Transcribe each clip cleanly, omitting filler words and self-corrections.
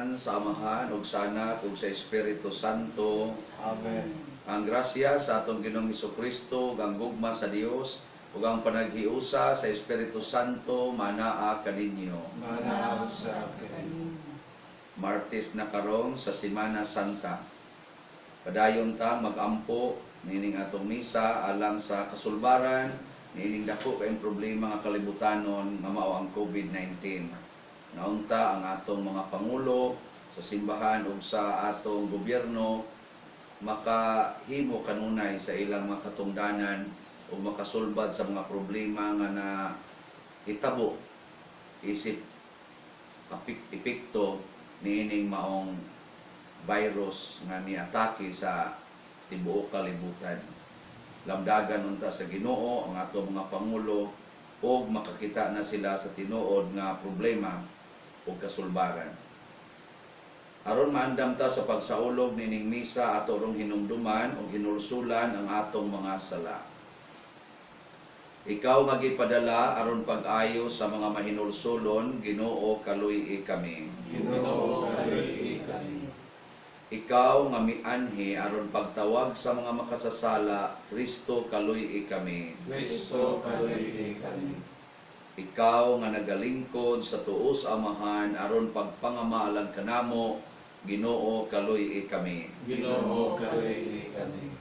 ngalan sa Amahan ug sa Anak ug sa Espiritu Santo. Amen. Ang grasya sa atong Ginoong Hesukristo, ang gugma sa Dios ug ang panaghiusa sa Espiritu Santo manaa kaninyo. Manaab sa akin. Martes na karon sa Semana Santa. Padayon ta magampo nining atong misa alang sa kasulbaran nining dako kayong problema nga kalibutanon nga mao ang COVID-19. Naunta ang atong mga pangulo sa simbahan ug sa atong gobyerno makahimo kanunay sa ilang mga katungdanan ug makasulbad sa mga problema nga na hitabo isip epekto niining maong virus nga niatake sa tibuok kalibutan. Lamdagan unta sa Ginoo ang atong mga pangulo ug makakita na sila sa tinuod nga problema ug kasulbaran. Aron maandam ta sa pagsaulog nining misa ato rong hinumduman ug hinulsulan ang atong mga sala. Ikaw nga gipadala aron pag-ayo sa mga mahinulsulon, Ginoo kaluy kami. Ginoo kaluy kami. Ikaw nga mianhi aron pagtawag sa mga makasasala, Kristo kaluy kami. Kristo kaluy kami. Ikaw nga nagalingkod sa tuos Amahan aron pagpangamalan kanamo, Ginoo kaluy kami. Ginoo kaluy kami.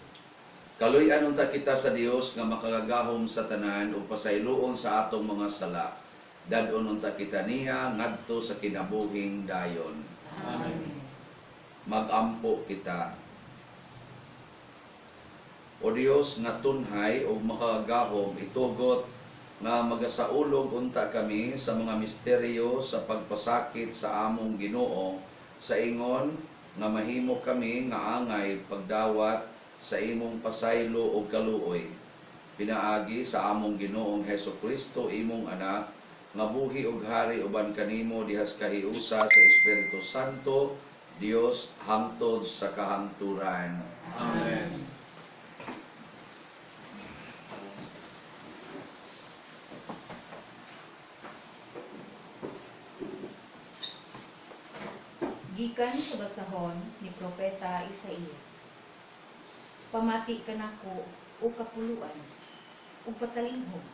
Kaluy-an unta kita sa Dios nga makagagahom sa tanan ug pasayloon sa atong mga sala. Dadon unta kita niya ngadto sa kinabuhing dayon. Amen. Magampo kita. O Dios nga tunhay ug makagagahom itugot nga magasaulog unta kami sa mga misteryo sa pagpasakit sa among Ginoo sa ingon nga mahimo kami nga angay pagdawat sa imong pasaylo ug kaluoy. Pinaagi sa among Ginoong Hesukristo imong anak nga buhi ug hari uban kanimo dihas kahiusa sa Espiritu Santo, Dios hangtod sa kahangturan. Amen. Gikan sa basahon ni Propeta Isaías. Pamati ka nako o kapuluan, o patalinghog,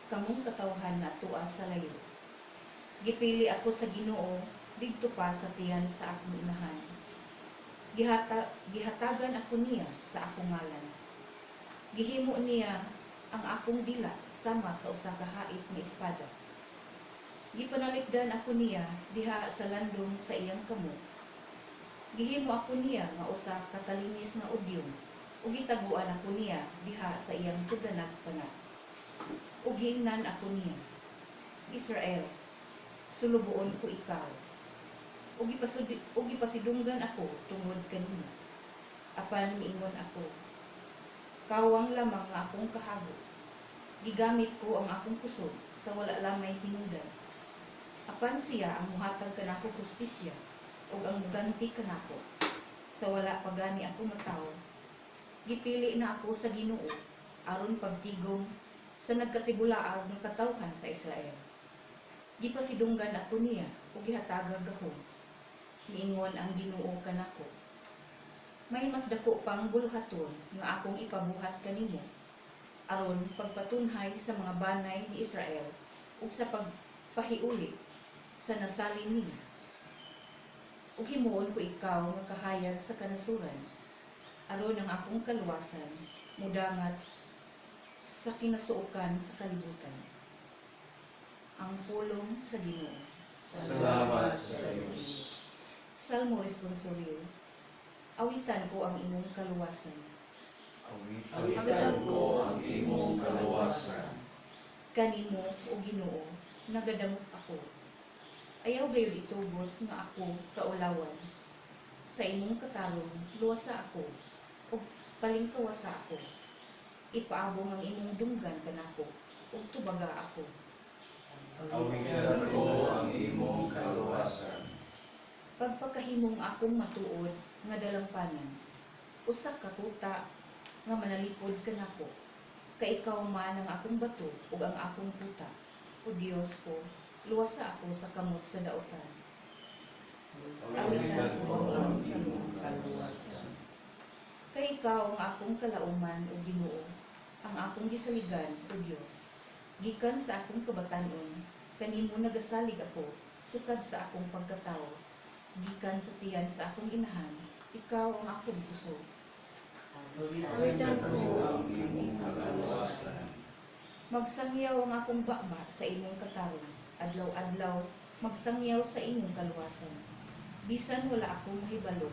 kamong katawhan na tua sa layo. Gipili ako sa Ginoo, didto pa sa tiyan sa akong inahan. Gihatagan ako niya sa akong ngalan. Gihimo niya ang akong dila sama sa usa ka hait ni espada. Gipanalikdan ako niya diha sa landong sa iyang kamot. Gihimo ako niya nga usa ka talinis nga udyon, ug gitaguan ako niya diha sa iyang sudanag panag. Ug giingnan ako niya, Israel, sulubuon ko ikaw. Ug ipasidunggan ako tungod kanimo. Apan miingon ako, kawang lamang nga akong kahabo. Gigamit ko ang akong kusog sa wala lamay hinungdan. Apan siya ang muhatag kanako hustisya ug ang muganti kanako sa wala pagani ako matawo. Gipili na ako sa Ginoo aron pagtigom sa nagkatibulaag ng katawhan sa Israel. Gipasidunggan ako niya ug gihatagag gahom. Miingon ang Ginoo kanako, may mas dako pang buluhaton nga akong ipabuhat kanimo aron pagpatunhay sa mga banay ni Israel ug sa pagpahiuli sa nasalin niya. Ug himuon ko ikaw nga kahayag sa kanasuran aron ang akong kaluwasan mudangat sa kinasuokan sa kalibutan. Ang pulong sa Ginoo. Salamat sa Diyos. Salmo responsorio. Awitan ko ang imong kaluwasan. Awitan ko ang imong kaluwasan. Kanimo o Ginoo nagadamot ako. Ayaw gayud itubot nga ako kaulawan. Sa imong katarong luwasa ako ug palingkawasa ako. Ipaabong ang imong dunggan kanako ug tubaga ako. Awitan ko ang imong kaluwasan. Pagpakahimong akong matuod nga dalampanan. Usa ka kuta nga manalipod kanako. Kay ikaw man ang akong bato ug ang akong kuta. O Dios ko, luwasa ako sa kamot sa daotan. Awitan ko ang imong kaluwasan. Kay ikaw ang akong kalauman o Ginoo, ang akong gisaligan o Dios. Gikan sa akong kabatanon, kanimo nagasalig ako, sukad sa akong pagkatao. Gikan sa tiyan sa akong inahan, ikaw ang akong puso. Awitan ko ang imong kaluwasan. Magsangyaw ang akong baba sa imong katarong, adlaw-adlaw magsangyaw sa imong kaluwasan. Bisan wala akong mahibalo,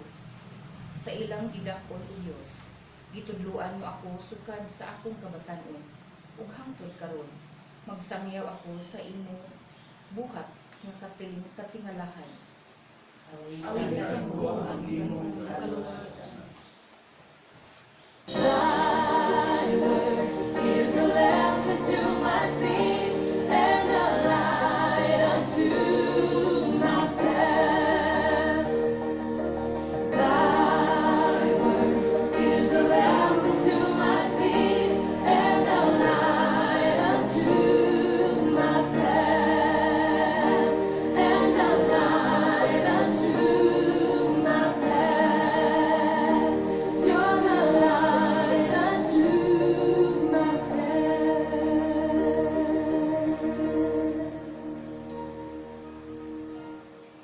sa ilang gidakon o Dios, gitudluan mo ako sukad sa akong kabatanon, ug hangtod karon magsangyaw ako sa imong buhat nga katingalahan. Awitan ko ang imong kaluwasan. Thy word is a lamp unto my feet and a light unto my path. Thy word is a lamp unto my feet and a light unto my path. And a light unto my path. You're the light unto my path.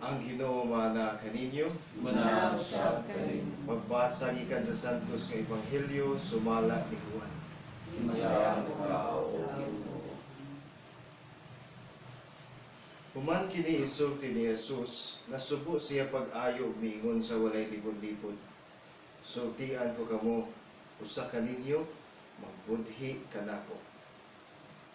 Ang Ginoo mana kaninyo, Manasab kanin, magbasa gikan sa Santos nga Ebanghelyo sumala ni Juan. Himayaan ikaw, O Ginoo. Human kini isulti ni Jesus, nasubo siya pag-ayo mingon sa walay libod-libod. Sultian ko kamo, usa kaninyo, magbudhi kanako.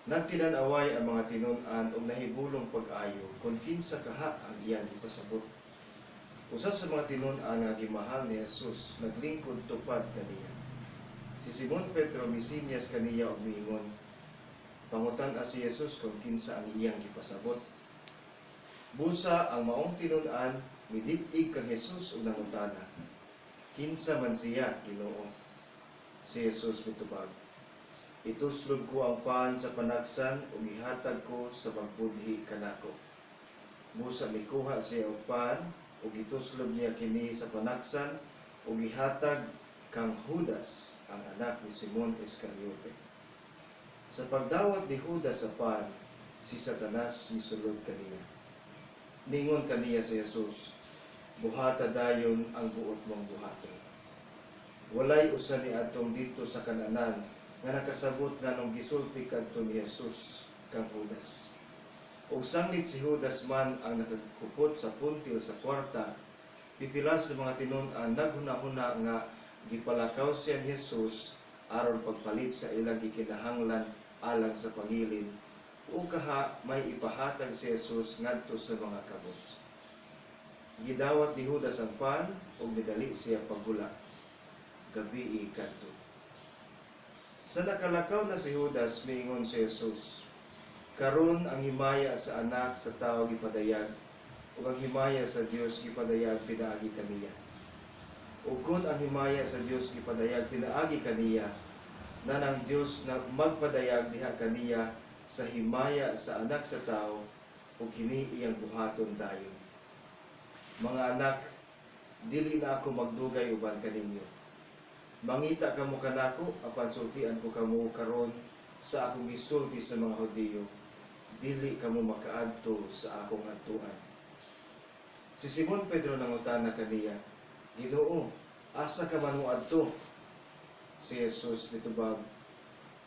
Nagtinan-away ang mga tinun-an ug nahibulong pag-ayo kung kinsa kaha ang iyang ipasabot. Usa sa mga tinun-an nga gimahal ni Jesus naglingkod tupad kaniya. Si Simon Pedro misinyas kaniya og miingon, pangutan-a si Jesus kung kinsa ang iyang gipasabot. Busa ang maong tinun-an midig-ig kang Jesus ug nangutana, kinsa man siya, Ginoo? Si Jesus mitubag, ituslog ko ang pan sa panagsan ug ihatag ko sa pagbudhi kanako. Busa mikuha siya og pan ug ituslog niya kini sa panagsan ug ihatag kang Judas, ang anak ni Simon Iscariote. Sa pagdawat ni Judas sa pan, si Satanas misulod kaniya. Ningon kaniya si Jesus, buhata dayon ang buot mong buhaton. Walay usa ni atong dito sa kananan nga nakasabot nganong gisulti kadto ni Jesus kang Judas. Ug sanglit si Judas man ang nakagkupot sa puntil sa kwarta, pipila sa mga tinun-an naghuna-huna nga gipalakaw siya ni Jesus aron pagpalit sa ilang gikinahanglan alang sa pangilin, o kaha may ipahatag si Jesus ngadto sa mga kabos. Gidawat ni Judas ang pan ug midali siya paghula. Gabi kadto. Sa nakalakaw na si Judas, miingon si Jesus, karon ang himaya sa anak sa tao gipadayag, ug ang himaya sa Dios gipadayag pinaagi kaniya. Ug kun ang himaya sa Dios gipadayag pinaagi kaniya, na ng Dios na magpadayag diha kaniya sa himaya sa anak sa tao, ug kini iyang buhaton dayon. Mga anak, dili na ako magdugay uban kaninyo. Mangita kamo kanako, apan sultian ko kamo karon sa akong gisulti sa mga Hudiyo, dili kamo makaadto sa akong adtuan. Si Simon Pedro nangutana kaniya, Ginoo, asa ka man moadto? Si Jesus mitubag,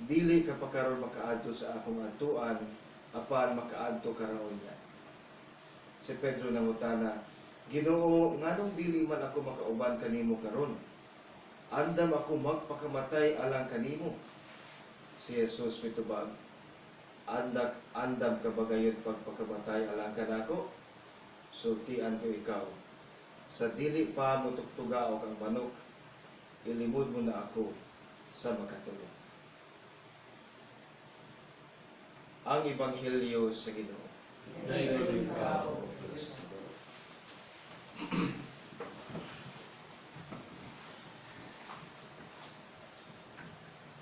dili ka pa karon makaadto sa akong adtuan, apan makaadto karon niya. Si Pedro nangutana, Ginoo, nganong dili man ako makauban kanimo karon? Andam ako magpakamatay alang kanimo. Si Jesus mitubag, andam ka ba gayon pagpakamatay alang kanako? Sultian ko ikaw, sa dili pa mo tuktugaw kang manok, ilimod mo na ako sa makatulog. Ang Ebanghelyo sa Ginoo. Dayon ikaw, Kristo.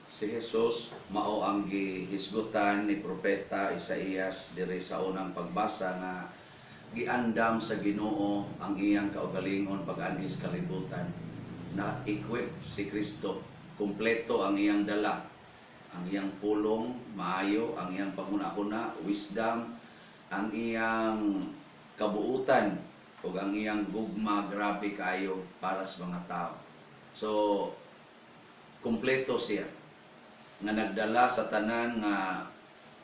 Si Jesus mao ang gihisgutan ni propeta Isaías diri sa unang pagbasa nga giandam sa Ginoo ang iyang kaugalingon pag-anhi sa kalibutan. Na equip si Kristo, kumpleto ang iyang dala, ang iyang pulong maayo, ang iyang pagmuna-una, wisdom, ang iyang kabuutan ug ang iyang gugma grabe kayo para sa mga tao. So kumpleto siya nga nagdala sa tanan nga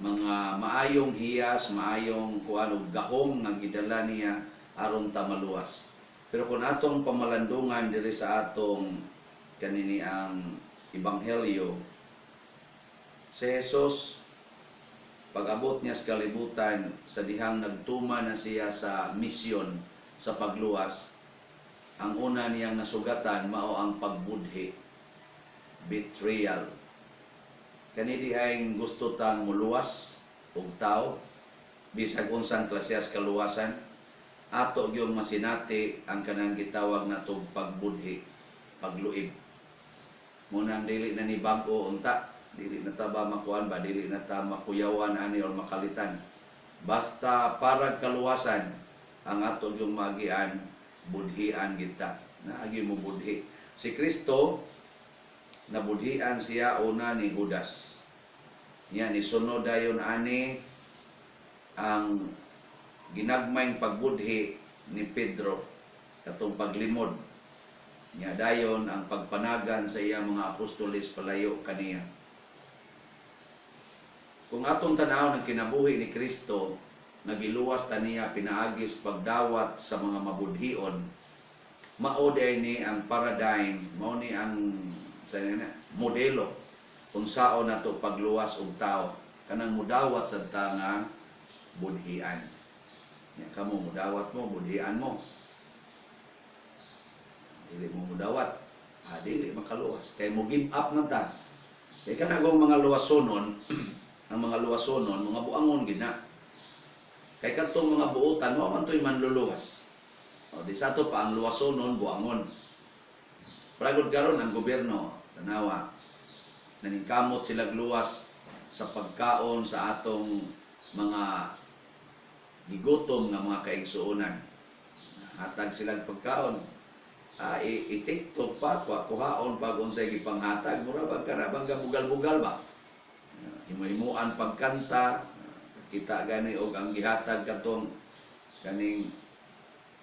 mga maayong hiyas, maayong kuan ug gahom nga gidala niya aron ta maluwas. Pero kung atong pamalandungan diri sa atong kanini ang ebanghelyo, si Jesus pag-abot niya sa kalibutan, sa dihang nagtuma na siya sa misyon sa pagluwas, ang una niyang nasugatan mao ang pagbudhi, betrayal. Kani di ay gusto tang muluwas og tao, bisag unsang klases kaluwasan, ato yung masinati ang kanang gitawag natong pagbudhi, pagluib. Munang dili na ni bag-o unta, dili na ta ba makuan ba, dili na ta makuyawan ani or makalitan. Basta para kaluwasan ang ato yung magian, budhian kita. Naagi mo budhi. Si Kristo nabudhian siya una ni Judas. Yan, isunod dayon ani ang ginagmayng pagbudhi ni Pedro katong paglimod. Nya dayon ang pagpanagan sa iyang mga apostoles palayo kaniya. Kung atong tanaw ng kinabuhi ni Kristo, nagiluwas ta niya pinaagis pagdawat sa mga mabudhion, mao ni ang paradigm, mao ni ang modelo kung sao na to pagluwas og tao, kanang mudawat sa nga budhian. Ya, kamo mudawat mo, budhian mo. Dili mo mudawat, dili makaluwas. Kay mo give up na ta. Kay kanagong mga luwasonon, ang mga luwasonon, mga buangon gid na. Kay katong mga buotan, mo man to'y manluluwas. O, di sa to pa ang luwasonon, buangon. Pragod karon ang gobyerno, tanawa, naningkamot sila luwas sa pagkaon sa atong mga gigutom nga mga kaigsuonan. Hatag silang pagkaon. I-tiktok pa, kuhaon pag unsay gipanghatag, mura ba ka na bang bugal-bugal ba? Himuhimuan pagkanta, kita gani og ang gihatag katong kaning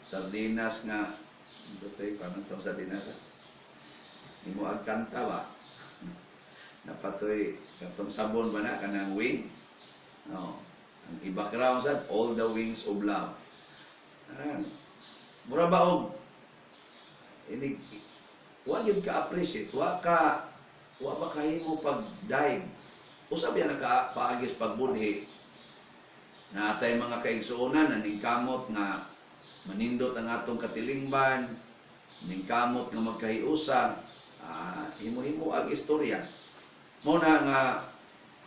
sardinas nga sa tayo kanang tong sardinas. Himuan kanta ba? Napatoy katong sabon ba na kanang wings? No. Ang i-background sa all the wings of love. Mura ba og ini wa gyud ka appreciate, wa ba kahimo pag-dive. Usab yan nakapaagis pagbudhi na atay mga kaigsuonan naningkamot nga manindot ang atong katilingban, maningkamot nga magkahiusa, himo-himo ang istorya. Muna nga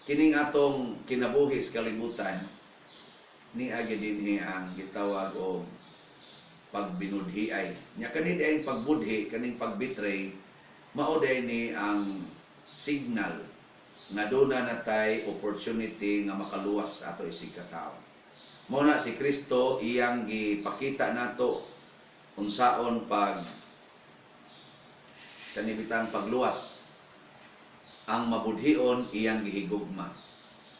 kining atong kinabuhi sa kalibutan ni agi dinhi ang gitawag og pagbinudhiay. Nya kani diay pagbudhi, kaning pagbitray, mao ni ang signal nga duna natay opportunity nga makaluwas ato isig katao. Mao na si Kristo iyang gipakita nato unsaon pag kanibitang pagluwas. Ang mabudhion iyang gihigugma.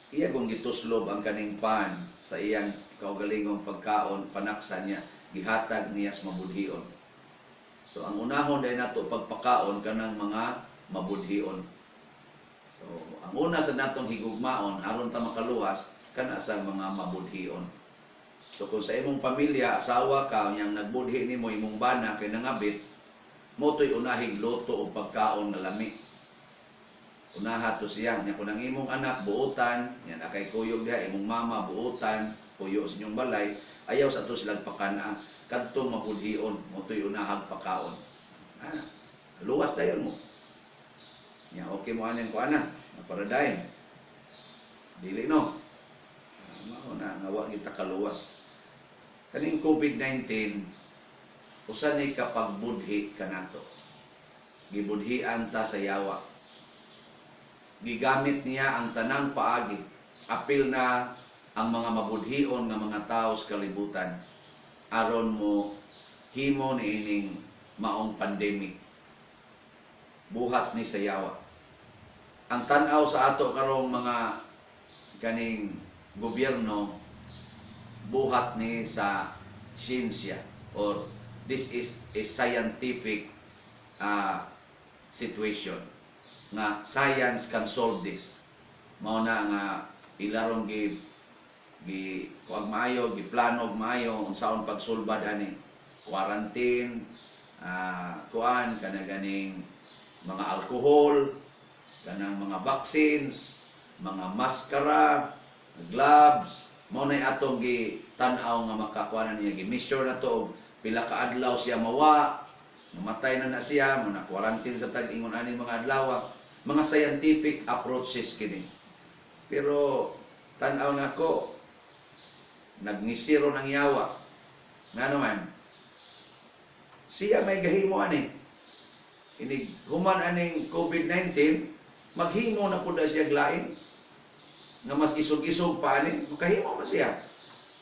Iya kung gituslob ang kaning pan sa iyang kaugalingong pagkaon, panaksa niya, gihatag niya sa mabudhion. So ang unahon dahil nato pagpakaon kanang mga mabudhion. So ang una sa natong higugmaon aron ta makaluwas kana sa mga mabudhion. So kung sa imong pamilya, asawa ka, yang nagbudhi nimo imong bana kay nangabit, mo to'y unahing luto o pagkaon na lami. Unaha to siya. Nya kung ang imong anak buutan, yan na kay kuyog diha, imong mama buutan, puyo sa inyong balay, ayaw sa to silang pakana, kadtong mabudhion, mo to'y unahang pagkaon. Luwas dayon mo. Nya okay mo aning ko anak, na paradigm. Dili no. Mao na nga wa kita kaluwas. Kaning COVID-19 usa ni kapagbudhi kanato. Gibudhian ta sa yawa. Gigamit niya ang tanang paagi. Apil na ang mga mabudhion nga mga tao sa kalibutan. aron mo himo ni ining maong pandemic. Buhat ni sayawa. Ang tan-aw sa ato karong mga kaning gobyerno, buhat ni sa siyensya, or this is a scientific situation nga science can solve this. Mao na nga ilarong kuag maayo, giplanog maayo unsaon pagsulbad ani, quarantine, kuan kana ganing mga alcohol, kanang mga vaccines, mga maskara, gloves. Mao na atong tan-aw nga makakuha niya, gi-measure na to og pila ka adlaw siya mawa, namatay na siya, na quarantine sa tag-ingon ani mga adlaw. Mga scientific approaches kini. Pero tan-aw na ko, nagnisiro ng yawa. Nga naman, siya may gahimo ani. Inig human aning COVID-19, maghimo na pud siya glain. Nga mas isog-isog pa ani, makahimo man siya.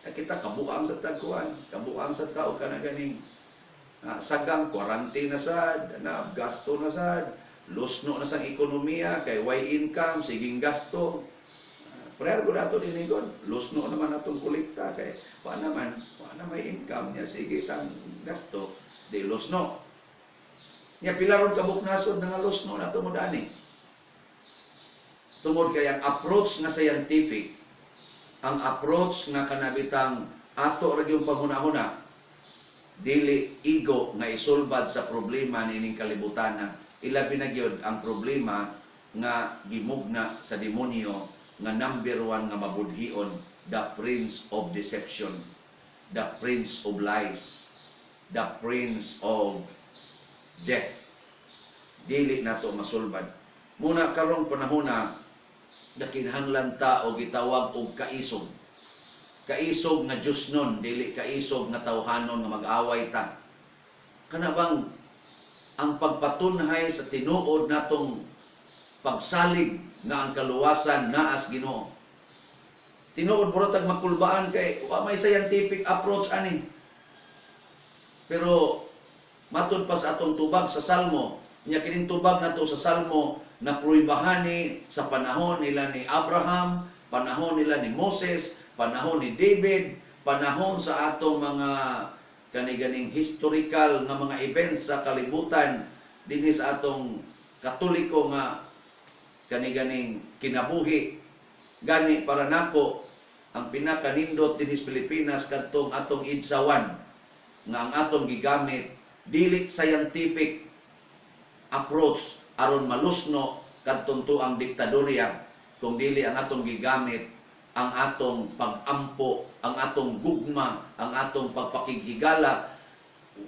Kita kabuang sa tagkuan, kabuang sa tao kana ganing sagang quarantine na sad, na gasto na sad, lusno na sang ekonomiya kay way income siging gasto. Pero ko nato dinigon, lusno naman atong kolekta kay pa naman may income niya sige tang gasto, di lusno. Nya pilaron kabuknason nga lusno nato mo dani. Tungod kay ang approach nga scientific, ang approach nga kanabitang ato ra gyud panghuna-huna, dili ego nga isulbad sa problema nining kalibutan. Ilabi na gyud ang problema nga gimugna sa demonyo nga number 1 nga mabudhion, the prince of deception, the prince of lies, the prince of death. Dili nato masulbad. Muna karong panahona na kinahanglan ta o gitawag og kaisog. Kaisog nga Diyos nun, dili kaisog nga tawhanon nga mag-away ta. Kana bang ang pagpatunhay sa tinuod natong pagsalig nga ang kaluwasan naas Ginoo. Tinuod burotag makulbaan kay wa may scientific approach ani. Pero matud pa sa atong tubag sa Salmo, nya kining tubag nato sa Salmo na pruibahani sa panahon nila ni Abraham, panahon nila ni Moses, panahon ni David, panahon sa atong mga kaniganing historical nga mga events sa kalibutan dinhi sa atong Katoliko nga kaniganing kinabuhi. Gani para nako ang pinakanindot dinhi sa Pilipinas kadtong atong idsawan nga ang atong gigamit dili scientific approach aron malusno kadtong tuang diktadorya, kung dili ang atong gigamit ang atong pag-ampo, ang atong gugma, ang atong pagpakighigala.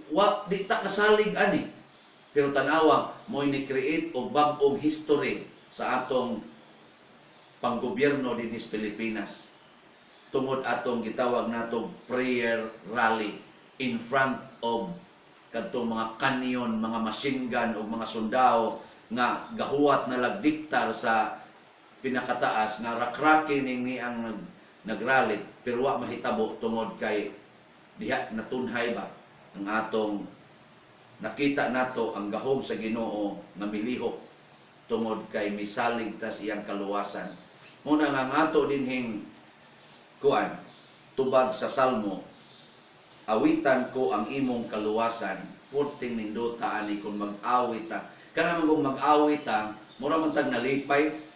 Wa di ta kasalig ani. Pero tanawa mo ni-create og bag-ong history sa atong panggobyerno dinhi sa Pilipinas. Tungod atong gitawag natong prayer rally in front of kadtong mga kanyon, mga machine gun o mga sundao nga gahuwat na lagdiktar sa pinakataas nga rakrake ni ang nagrally, pero wa mahitabo tungod kay diha natunhay ba ang atong nakita nato ang gahom sa Ginoo nga milihok tungod kay misalig ta siyang kaluwasan. Muna nga ato dinhing kuan tubag sa Salmo, awitan ko ang imong kaluwasan, purting nindota ani kung mag-awit ta. Kana man kung mag-awit ta, mura man tag nalipay.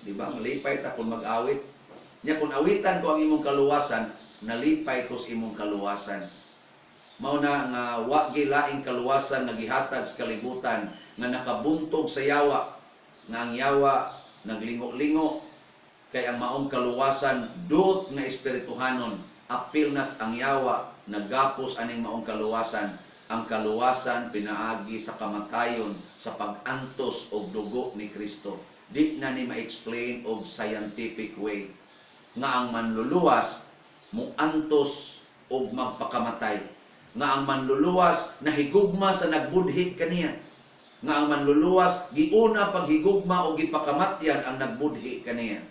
Di ba? Malipay ta kung mag-awit. Nya kung awitan ko ang imong kaluwasan, nalipay ko sa imong kaluwasan. Mao na nga wa gilaing kaluwasan nga gihatag sa kalibutan nga nakabuntog sa yawa, nga ang yawa naglingo-lingo kay ang maong kaluwasan dut nga espirituhanon. Apil nas ang yawa nagapos aning maong kaluwasan. Ang kaluwasan pinaagi sa kamatayon sa pag-antos og dugo ni Kristo. Di na ni ma-explain og scientific way nga ang manluluwas mo antos og magpakamatay, nga ang manluluwas nahigugma sa nagbudhi kaniya, nga ang manluluwas giuna paghigugma og gipakamatyan ang nagbudhi kaniya.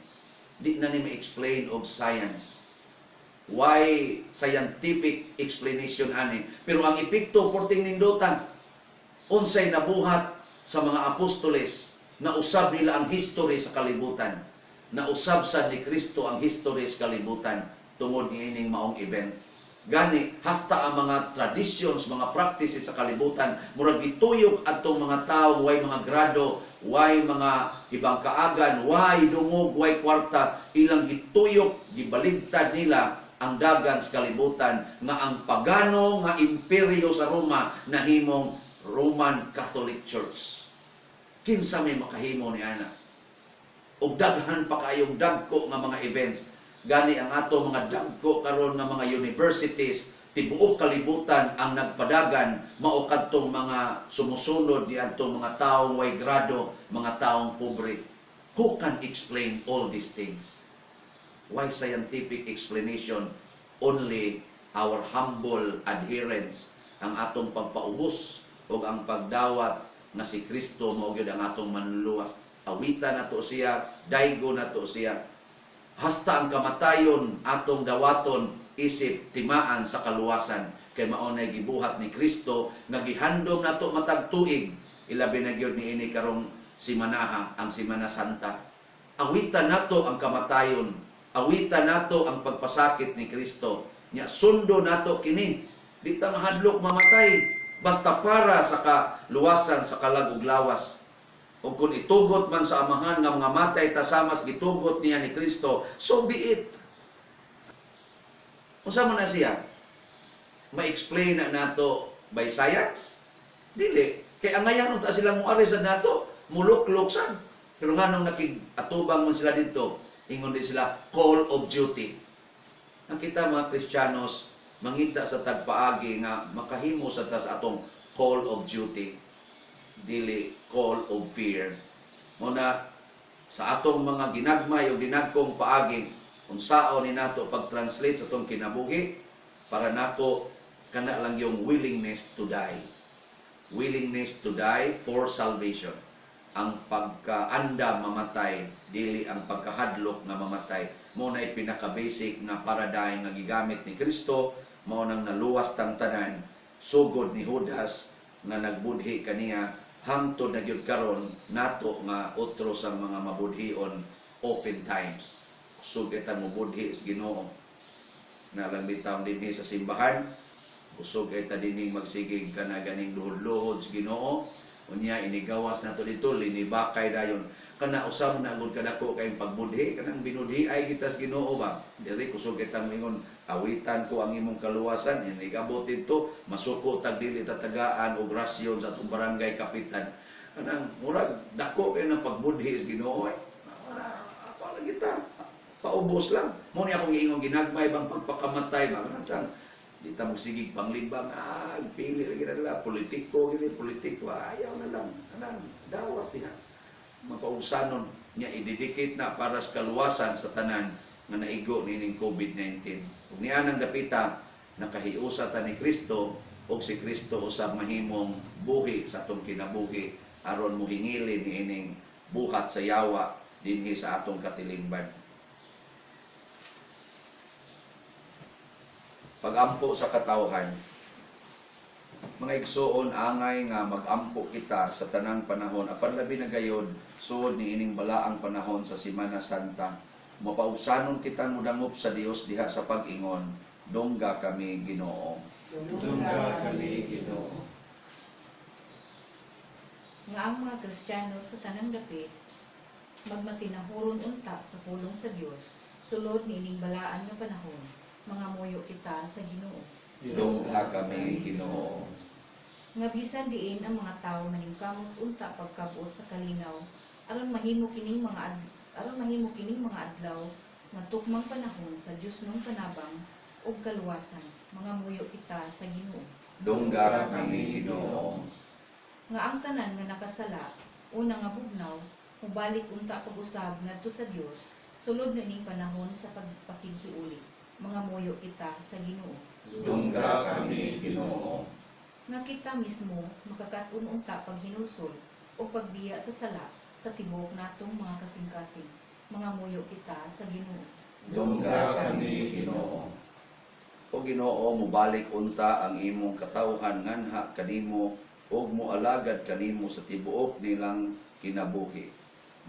Di na ni ma-explain og science. Why scientific explanation ani. Pero ang epekto porting nindutan, unsay nabuhat sa mga apostoles na usab nila ang history sa kalibutan. Na usab sa ni Kristo ang history sa kalibutan tungod niining maong event. Gani, hasta ang mga traditions, mga practices sa kalibutan, murag gituyok atong mga tao, way mga grado, way mga ibang kaagan, way dungog, way kwarta, ilang gituyok, gibaligtad nila ang dagan sa kalibutan nga ang pagano nga imperyo sa Roma nahimong Roman Catholic Church. Kinsa may makahimo ni ana? Og daghan pa kayong dagko nga mga events. Gani ang ato mga dagko karon nga mga universities tibuok kalibutan ang nagpadagan mao kadtong mga sumusunod di adtong mga taong way grado, mga taong pobre. Who can explain all these things? Why scientific explanation? Only our humble adherence, ang atong pagpaubos o ang pagdawat na si Kristo mao gyud ang atong manluluwas. Awitan nato siya, daygo nato siya. Hasta ang kamatayon atong dawaton isip timaan sa kaluwasan kay mao nay gibuhat ni Kristo nga gihandom nato matag tuig, ilabi na gyud niini karong simanaha, ang Simana Santa. Awitan nato ang kamatayon, awitan nato ang pagpasakit ni Kristo. Nya sundo nato kini, di ta mahadlok mamatay basta para sa kaluwasan sa kalag ug lawas. O kung itugot man sa amahan nga mga matay tasamas gitugot niya ni Kristo, so be it. Unsa man na siya? Ma-explain na nato by science? Dili. Kay angayan unta sila muari sa nato, muluk-luk sad. Pero nganong nakig-atubang man sila dito, ingon din sila call of duty. Ang kita mga Kristiyanos mangita sa tagpaagi nga makahimo sa tas atong call of duty, dili call of fear. Muna sa atong mga ginagmay o ginagkong paagi, unsaon ni nato pag-translate sa atong kinabuhi para nato kana lang yung willingness to die. Willingness to die for salvation. Ang pagkaanda mamatay, dili ang pagkahadlok nga mamatay. Muna ay pinaka-basic nga paradigm nga gigamit ni Kristo, mao nang naluwas tang tanan, sugod ni Judas nga nagbudhi kaniya, hangtod na gyud karon nato nga otro sa mga mabudhion oftentimes. Kusog kita mo budhi sa Ginoo. Na lang bitaw dinhi sa simbahan, kusog kita dinhi magsigig kana ganing luhod-luhod sa Ginoo. Unya inigawas nato dito linibakay dayon. Kana usab na gud kadako kay pagbudhi kanang binudhi ay kita sa Ginoo ba. Diri kusog kita mingon awitan ko ang imong kaluwasan, inigabot dito, masuko tag dili tatagaan og rasyon sa atong barangay kapitan. Kanang murag dako kay nang pagbudhi sa Ginoo ay. Apa lang kita? Paubos lang. Mo ni akong giingon ginagmay bang pagpakamatay ba kanang di ta magsigig panglibang pili lagi na nila politiko gini politiko ayaw na lang kanang dawat diha. Mapausanon niya idedicate na para sa kaluwasan sa tanan nga naigo nining COVID-19. Ug nianang dapita nakahiusa ta ni Kristo ug si Kristo usab mahimong buhi sa atong kinabuhi aron mohingili niining buhat sa yawa dinhi sa atong katilingban. Pag-ampo sa katawhan, mga igsoon angay nga mag-ampo kita sa tanang panahon apan labi na gayod suod ni ining balaang panahon sa Simana Santa. Mapausanon kita mudangop sa Dios diha sa pag-ingon, dongga kami Ginoo. Dungga kami Ginoo. Nga ang mga Kristiyano sa tanang dapit magmatinahuron unta sa pulong sa Dios sulod ni ining balaan nga panahon, mga muyo kita sa Ginoo. Dongga kami Ginoo. Nga bisan diin ang mga tawo maningkamot unta pagkabuot sa kalinaw aron mahimo kining mga adlaw nga tukmang panahon sa Dios nung panabang ug kaluwasan, mga muyo kita sa Ginoo. Dongga kami Ginoo. Nga ang tanan nga nakasala una nga bugnaw mubalik unta pag-usab ngadto sa Dios sulod na ining panahon sa pagpakighiuli, mga muyo kita sa Ginoo. Dongga kami Ginoo. Nga kita mismo makakat-un unta paghinulsol o pagbiya sa sala sa tibok natong mga kasing-kasing, mga muyo kita sa Ginoo. Dongga kami Ginoo. O Ginoo, mubalik unta ang imong katawhan nganha kanimo ug moalagad kanimo sa tibuok nilang kinabuhi.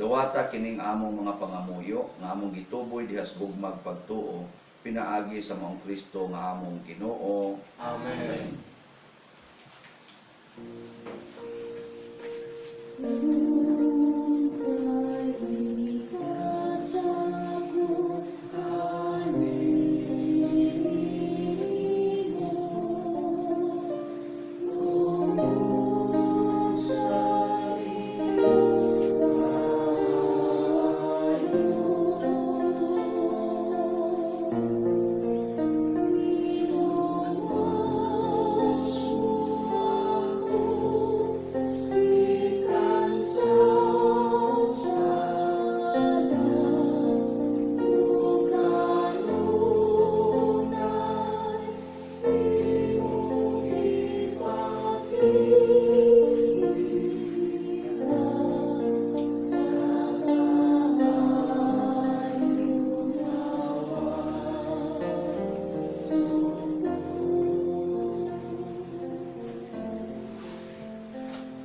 Dawata kining among mga pangamuyo nga among gituboy dihas gugmag pagtuo pinaagi sa maong Kristo nga among Ginoo. Amen.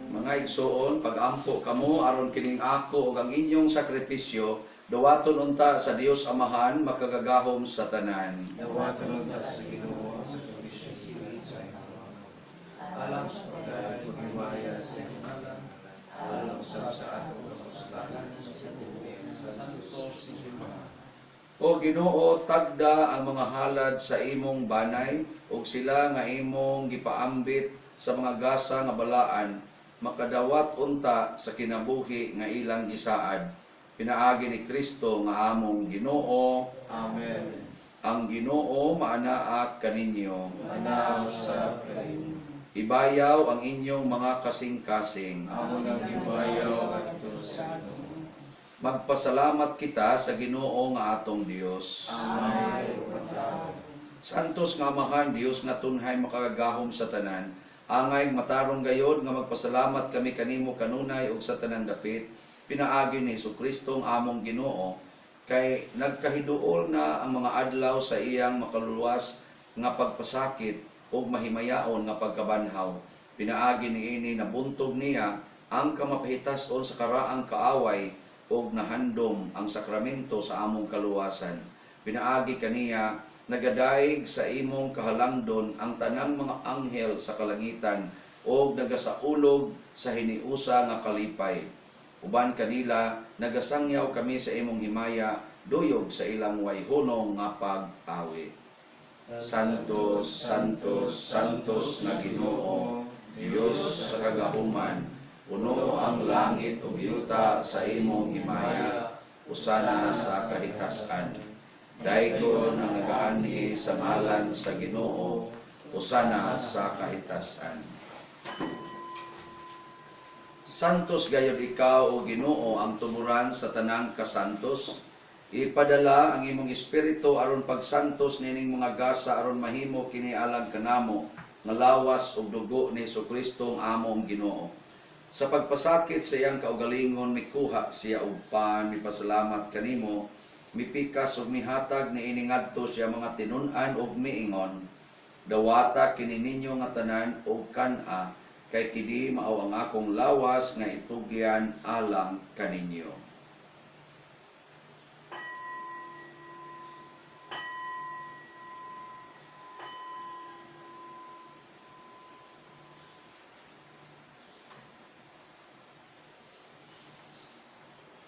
Mga igsoon, pag-ampo kamo aron kining ako ug ang inyong sakripisyo dawaton unta sa Dios Amahan makagagahom sa tanan. Dawatan unta sa Ginoo ang sakripisyo sa mga alang sa paghiwaya sa ngalan, alang sa atong kapuslanan sa pagbubuhay sa Santos Sigma. O Ginoo, tagda ang mga halad sa imong banay ug sila nga imong gipaambit sa mga gasa nga balaan makadawat unta sa kinabuhi nga ilang gisaad. Pinaagi ni Kristo nga among Ginoo. Amen. Ang Ginoo maanaak kaninyo. Manaw sa kanin. Ibayaw ang inyong mga kasing-kasing. Amo nang gibayaw at sa Ginoo. Magpasalamat kita sa Ginoo nga atong Dios. Amen. Santos nga Amahan, Dios nga tunhay makagagahom sa tanan. Angay matarong gayod nga magpasalamat kami kanimo kanunay ug sa tanan dapit. Pinaagi ni Jesucristo ang among Ginoo kay nagkahiduol na ang mga adlaw sa iyang makaluluwas nga pagpasakit ug mahimayaon nga pagkabanhaw. Pinaagi niini nabuntog niya ang kamapahitas-on sa karaang kaaway ug nahandom ang sakramento sa among kaluwasan. Pinaagi kaniya nagadaig sa imong kahalangdon ang tanang mga anghel sa kalangitan ug nagasaulog sa hiniusa nga kalipay. Uban kanila nagasangyaw kami sa imong himaya duyog sa ilang wayhunong nga pag-awi. Santos, Santos, Santos na Ginoo, Dios sa kagahuman, puno ang langit ug yuta sa imong himaya, usana sa kahitasan. Daygon ang nagaanhi sa ngalan sa Ginoo, usana sa kahitasan. Santos gayud ikaw o Ginoo ang tumuran sa tanang kasantos. Ipadala ang imong espiritu aron pagsantos nining mga gasa aron mahimo kini alang kanamo nga lawas ug dugo ni Jesucristo ang among Ginoo. Sa pagpasakit sa iyang kaugalingon mikuha siya og pan, mipasalamat kanimo, mipikas ug mihatag ni iningadto siya mga tinun-an ug miingon. Dawata kini ninyo nga tanan og kan-a kay kini mao ang akong lawas nga itugyan alang kaninyo.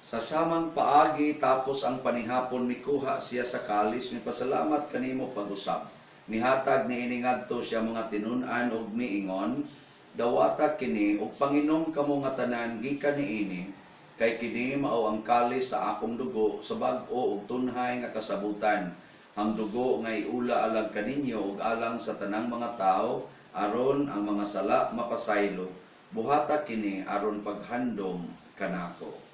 Sa samang paagi tapos ang panihapon mikuha siya sa kalis, mipasalamat kanimo pag-usab. Mihatag ni iningadto siya mga tinun-an ug miingon, dawata kini ug panginom kamo nga tanan gikan niini, kay kini mao ang kalis sa akong dugo sa bag-o ug tunhay nga kasabutan. Ang dugo nga iula alang kaninyo ug alang sa tanang mga tao aron ang mga sala mapasaylo. Buhata kini aron paghandom kanako.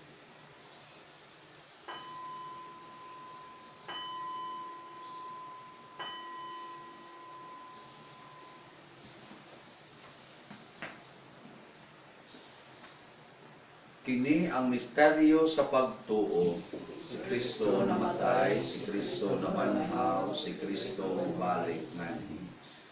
Kini ang misteryo sa pagtuo. Si Kristo namatay, si Kristo nabanhaw, si Kristo balik nganhi.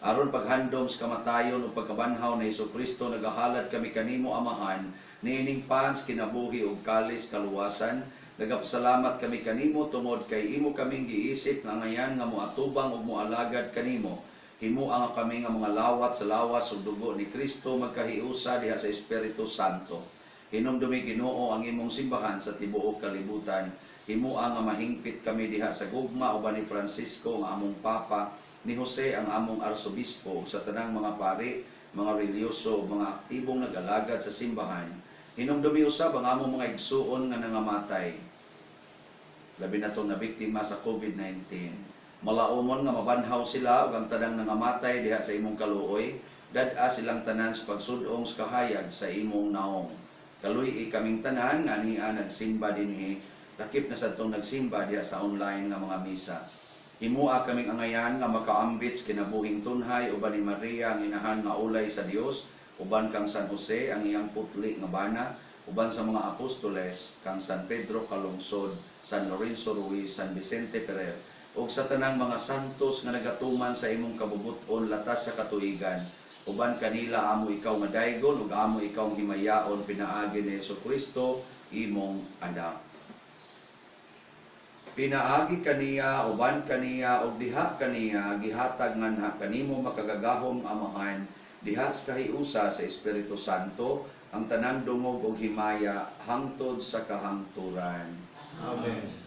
Aron paghandom sa kamatayon o pagkabanhaw na Hesus Kristo, nagahalad kami kanimo amahan, niining pans kinabuhi ug kalis kaluwasan. Nagapasalamat kami kanimo tungod kay imo kaming giisip nga ngayan nga moatubang ug moalagad kanimo. Himuang kami nga mga lawat sa lawas ug dugo ni Kristo magkahiusa diha sa Espiritu Santo. Hinumdumi Ginoo ang imong simbahan sa tibuok kalibutan. Himuang nga mahingpit kami diha sa gugma uban ni Francisco nga among papa, ni Jose ang among arsobispo, sa tanang mga pari, mga reliyoso, mga aktibong nag-alagad sa simbahan. Hinumdumi usab ang among mga igsuon nga nangamatay, labi na itong nabiktima sa COVID-19. Malaumon nga mabanhaw sila ug ang tanang nangamatay diha sa imong kaluoy, dad-a silang tanan sa pagsudong sa kahayag sa imong naong. Kaluy kaming tanan nga niya nagsimba dinhi, lakip na sadtong nagsimba diha sa online nga mga misa. Himua kaming angayan nga makaambit sa kinabuhing tunhay uban ni Maria ang inahan nga ulay sa Dios, uban kang San Jose ang iyang putli nga bana, uban sa mga apostoles kang San Pedro Calungsod, San Lorenzo Ruiz, San Vicente Ferrer, ug sa tanang mga santos nga nagatuman sa imong kabubuton latas sa katuigan. Uban kanila amo ikaw nga daygon ug amo ikaw himayaon pinaagi ni Hesus Kristo imong anak. Pinaagi kaniya, uban kaniya ug diha kaniya gihatag nganha kanimo makagagahom amahan diha sa kahiusa sa Espiritu Santo ang tanan dungog ug himaya hangtod sa kahangturan. Amen.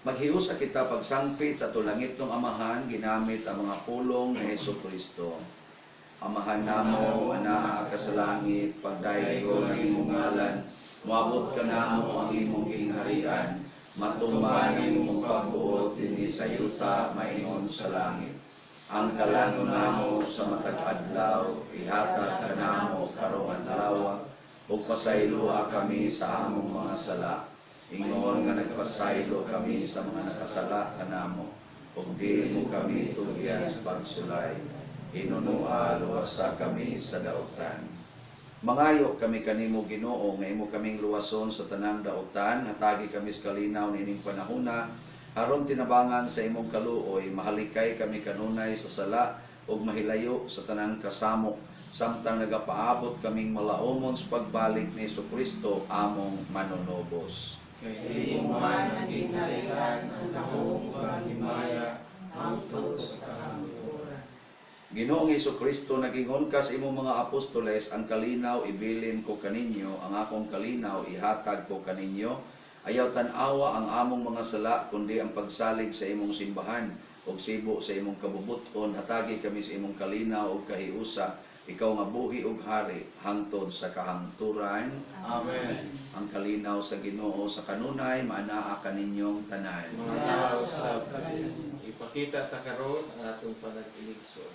Maghiusa kita pagsangpit sa tulangit ng amahan ginamit ang mga pulong ni Hesus Kristo. Amahan namo ana ka sa langit, pagdayego ng imong ngalan, moabot ka namo ang imong gingharian, matuman ang imong pagbuot dinhi sa yuta maingon sa langit. Ang kalanon namo sa matag adlaw ihatag ka namo karong adlaw, ug pasayloa kami sa among mga sala. Ingon nga nagpasaylo kami sa mga nakasala kanamo, ug di mo kami tugyan sa pagsulay. Hinunua luwasa kami sa daotan. Mangayo kami kanimo Ginoo nga imo kaming luwason sa tanang daotan, hatagi kami sa kalinaw nining panahona, aron tinabangan sa imong kaluoy, mahalikay kami kanunay sa sala ug mahilayo sa tanang kasamo, samtang nagapaabot kaming malaumon sa pagbalik ni Jesucristo among manunobos. Kay imo man ang ginharian, ang kahong ug ang himaya hangtod sa kahangturan. Ginoong Jesucristo, nagingon ka sa imong mga apostoles, ang kalinaw ibilin ko kaninyo, ang akong kalinaw ihatag ko kaninyo. Ayaw tan-awa ang among mga sala, kundi ang pagsalig sa imong simbahan, ug sibo sa imong kabubuton, hatagi kami sa imong kalinaw ug kahiusa, ikaw nga buhi ug hari hangtod sa kahangturan. Amen. Ang kalinaw sa Ginoo sa kanunay maanaa kaninyong tanan. Manaw sa ipakita ta karon ang atong panag-iligson.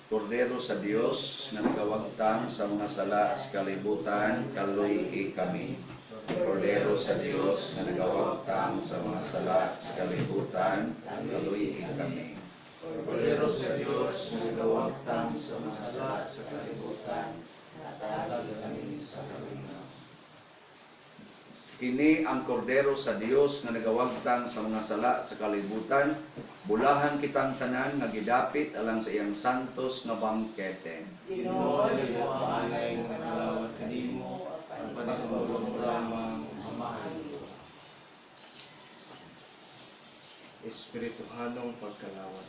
Kordero sa Dios na nagawagtang sa mga sala sa kalibutan, kaluy kami. Kordero sa Dios na nagawagtang sa mga sala sa kalibutan, kaluy kami. Kordero sa Dios na nagawagtang sa mga sala sa kalibutan, hatag kami sa kalinaw. Kini ang kordero sa Dios nga nagawagtang sa mga sala sa kalibutan, bulahan kitang tanan nga gidapit alang sa iyang santos nga bangkete. Ginoo ni paanay nga nalawat kanimo, ang panagulong lamang amahan ko. Espirituhanong pagkalawat.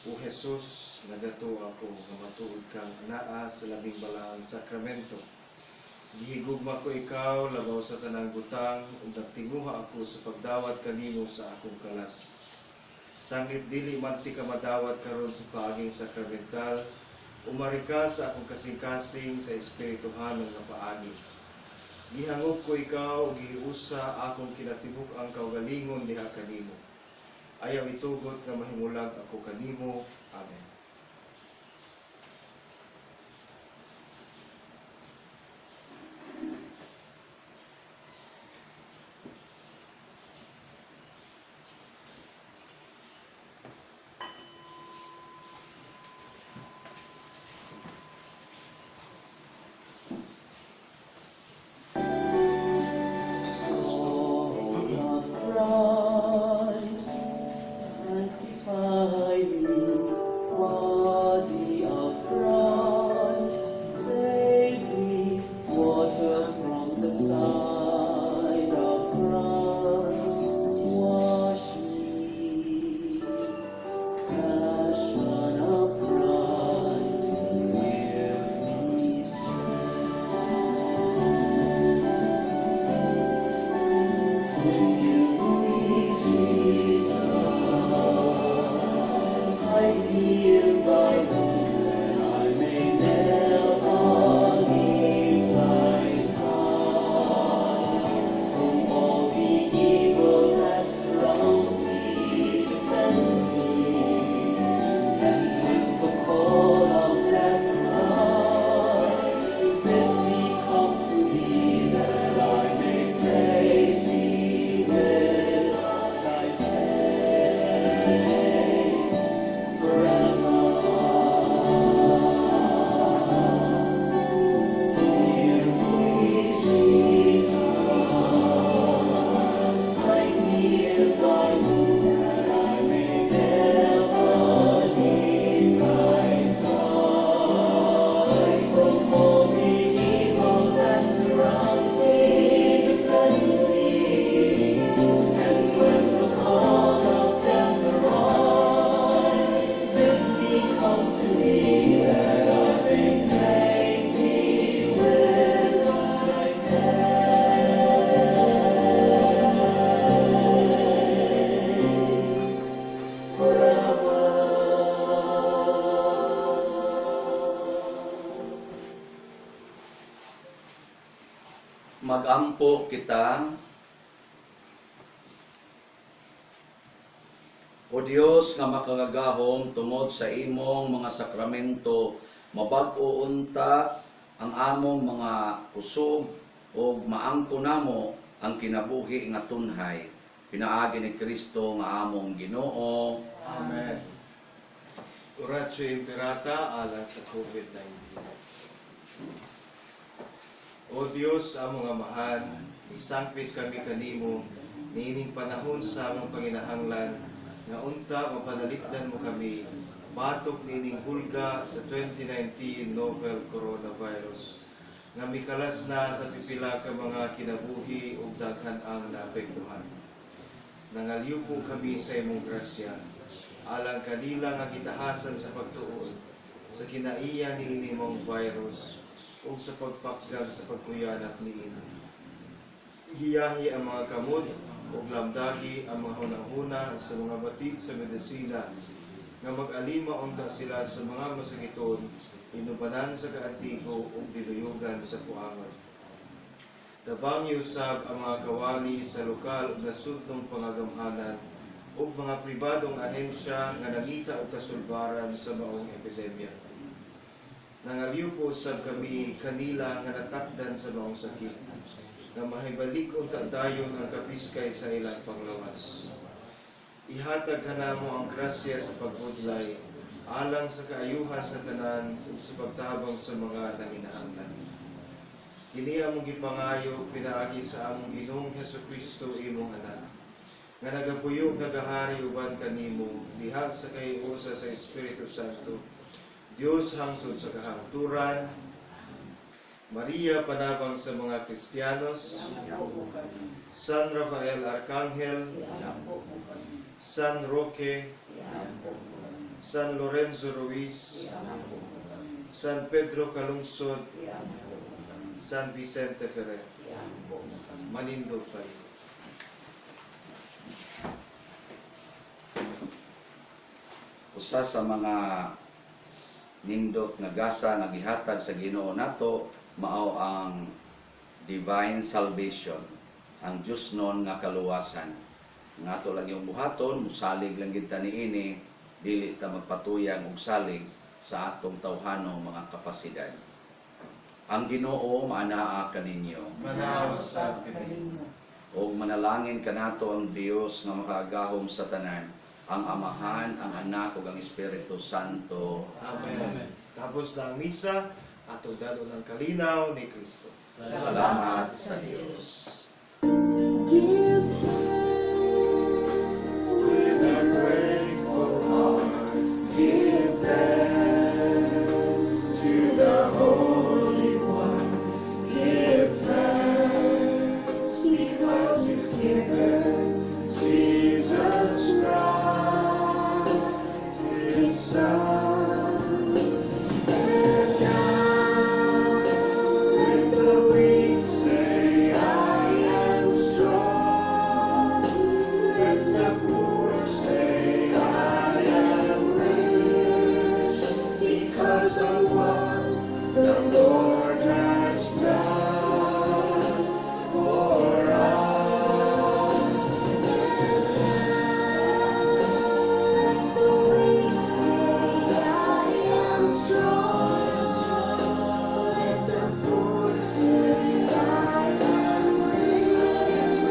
O Jesus, nagato ako nga matuod kang anaa sa labing balaang sakramento. Gihigugma ko ikaw, labaw sa tanang butang, ug nagtinguha ako sa pagdawat kanimo sa akong kalat. Sanglit dili man ti ka madawat karon sa paaging sakramental, umari ka sa akong kasing-kasing sa espirituhanong nga paagi. Gihangop ko ikaw ug gihiusa akong kinatibuk ang kaugalingon diha kanimo. Ayaw itugot nga mahimulag ako kanimo. Amen. hide me in thy wings, that I may never leave thy side. From all the evil that surrounds me, defend me. And when the call of death arises, let me come to thee, that I may praise thee with thy saints forever. Hear me, Jesus, hide me in thy wings, that I may never leave thy side. From all the evil that surrounds me, defend me. And when the call of death arises, let me come to thee, that I may praise thee with thy saints forever. Magampo kita. O Dios nga makagagahom tungod sa imong mga sakramento, mabag-o unta ang among mga kusog o maangko namo ang kinabuhi nga tunhay. Pinaagi ni Kristo nga among Ginoo. Amen. Oratio Imperata alang sa COVID-19. O Diyos, among amahan, isangpit kami kanimo, niining panahon sa among panginahanglan, nga unta mapanalikdan mo kami, batok niining hulga sa 2019 novel coronavirus, nga mikalas na sa pipila ka mga kinabuhi ug daghan ang naapektuhan. Nangaliw po kami sa imong grasya, alang kanila nga gitahasan sa pagtuon, sa kinaiya ni inimong virus, ug sa pagpakdag sa pagkuyanap niini. Giyahi ang mga kamot ug lamdagi ang mga hunahuna sa mga batid sa medisina, nga mag-alima unta sila sa mga masakiton, inubanan sa kaantigo ug diluyugan sa puangan. Dabangi usab ang mga kawani sa lokal ug nasudnong pangagamhanan ug mga pribadong ahensya nga nangita og kasulbaran sa maong epidemya. Nangaliw po usab kami kanila nga natakdan sa maong sakit, nga mahibalik unta dayon ang kapiskay sa ilang panglawas. Ihatag kanamo ang grasya sa pagbudlay, alang sa kaayuhan sa tanan ug sa pagtabang sa mga nanginahanglan. Kini among gipangayo pinaagi sa among Ginoong Hesukristo imong anak, nga nagapuyog nagahari uban kanimo diha sa kahiusa sa Espiritu Santo, Dios hangtod sa kahangturan. Maria panabang sa mga Kristiyanos, San Rafael Arcangel, San Roque, San Lorenzo Ruiz, San Pedro Calungsod, San Vicente Ferrer. Manindog pa rin. Usa sa mga nindot nga gasa nga gihatag sa Ginoo nato mao ang divine salvation, ang Diyos non nga kaluwasan. Nato lang yung buhaton, musalig lang gid ta niini, dili ta magpatuyang og salig sa atong tawhanong mga kapasidad. Ang Ginoo maanaa kaninyo. Manaos sa kanimo. O manalangin kanato ang Dios nga makaagahom sa tanan, ang Amahan, ang Anak ug ang Espiritu Santo. Amen. Tapos na ang misa, atong dalo ng kalinaw ni Kristo. Salamat sa Dios. Give thanks With our grateful hearts, give thanks to the Holy One. Give thanks because He's given Jesus Christ, His Son.